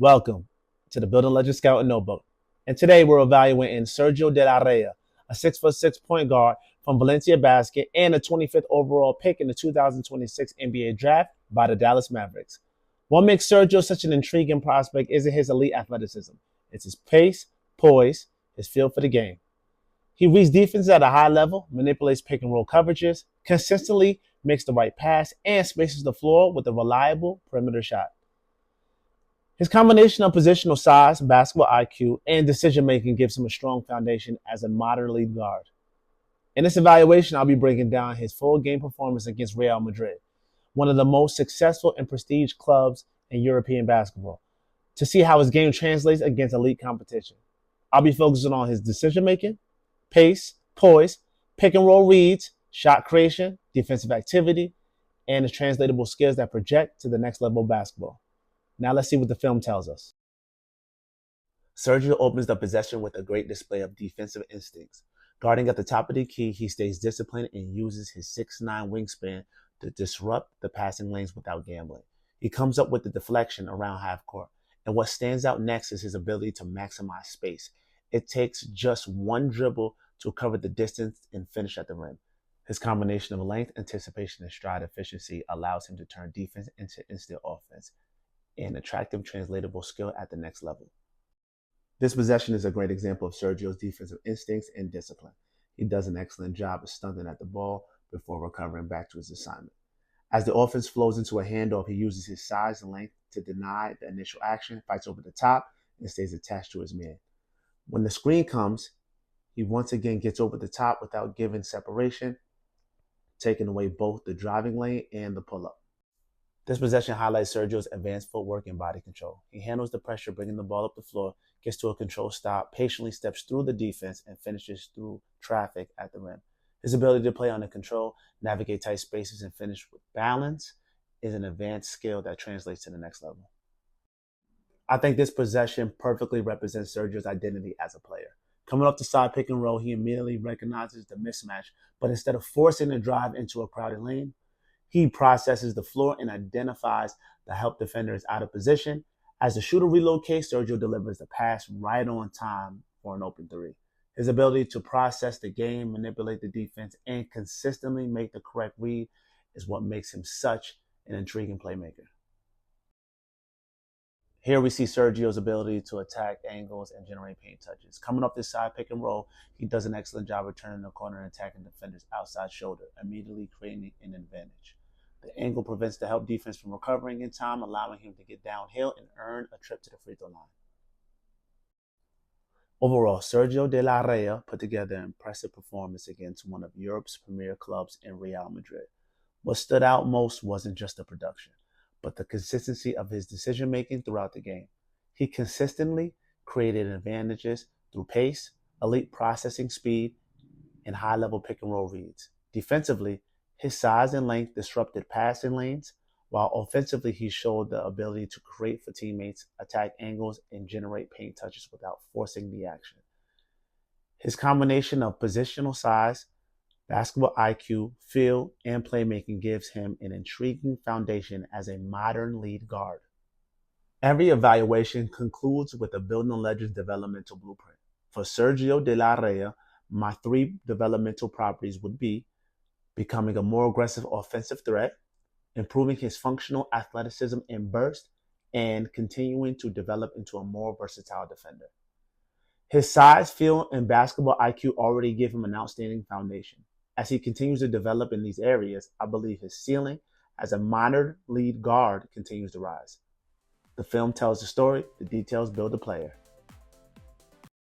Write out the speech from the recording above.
Welcome to the Building Legend Scout Notebook. And today we're evaluating Sergio De Larrea, a 6'6" point guard from Valencia Basket and a 25th overall pick in the 2026 NBA Draft by the Dallas Mavericks. What makes Sergio such an intriguing prospect isn't his elite athleticism. It's his pace, poise, his feel for the game. He reads defense at a high level, manipulates pick and roll coverages, consistently makes the right pass, and spaces the floor with a reliable perimeter shot. His combination of positional size, basketball IQ, and decision-making gives him a strong foundation as a modern lead guard. In this evaluation, I'll be breaking down his full game performance against Real Madrid, one of the most successful and prestige clubs in European basketball, to see how his game translates against elite competition. I'll be focusing on his decision-making, pace, poise, pick and roll reads, shot creation, defensive activity, and his translatable skills that project to the next level of basketball. Now let's see what the film tells us. Sergio opens the possession with a great display of defensive instincts. Guarding at the top of the key, he stays disciplined and uses his 6'9" wingspan to disrupt the passing lanes without gambling. He comes up with the deflection around half court. And what stands out next is his ability to maximize space. It takes just one dribble to cover the distance and finish at the rim. His combination of length, anticipation, and stride efficiency allows him to turn defense into instant offense, an attractive translatable skill at the next level. This possession is a great example of Sergio's defensive instincts and discipline. He does an excellent job of stunting at the ball before recovering back to his assignment. As the offense flows into a handoff, he uses his size and length to deny the initial action, fights over the top, and stays attached to his man. When the screen comes, he once again gets over the top without giving separation, taking away both the driving lane and the pull-up. This possession highlights Sergio's advanced footwork and body control. He handles the pressure, bringing the ball up the floor, gets to a controlled stop, patiently steps through the defense, and finishes through traffic at the rim. His ability to play under control, navigate tight spaces, and finish with balance is an advanced skill that translates to the next level. I think this possession perfectly represents Sergio's identity as a player. Coming off the side pick and roll, he immediately recognizes the mismatch, but instead of forcing the drive into a crowded lane, he processes the floor and identifies the help defenders out of position. As the shooter relocates, Sergio delivers the pass right on time for an open three. His ability to process the game, manipulate the defense, and consistently make the correct read is what makes him such an intriguing playmaker. Here we see Sergio's ability to attack angles and generate paint touches. Coming off this side pick and roll, he does an excellent job of turning the corner and attacking defenders' outside shoulder, immediately creating an advantage. The angle prevents the help defense from recovering in time, allowing him to get downhill and earn a trip to the free throw line. Overall, Sergio De Larrea put together an impressive performance against one of Europe's premier clubs in Real Madrid. What stood out most wasn't just the production, but the consistency of his decision-making throughout the game. He consistently created advantages through pace, elite processing speed, and high-level pick-and-roll reads. Defensively, his size and length disrupted passing lanes, while offensively he showed the ability to create for teammates, attack angles, and generate paint touches without forcing the action. His combination of positional size, basketball IQ, feel, and playmaking gives him an intriguing foundation as a modern lead guard. Every evaluation concludes with a Building Legends developmental blueprint. For Sergio De Larrea, my 3 developmental properties would be becoming a more aggressive offensive threat, improving his functional athleticism and burst, and continuing to develop into a more versatile defender. His size, feel, and basketball IQ already give him an outstanding foundation. As he continues to develop in these areas, I believe his ceiling as a modern lead guard continues to rise. The film tells the story, the details build the player.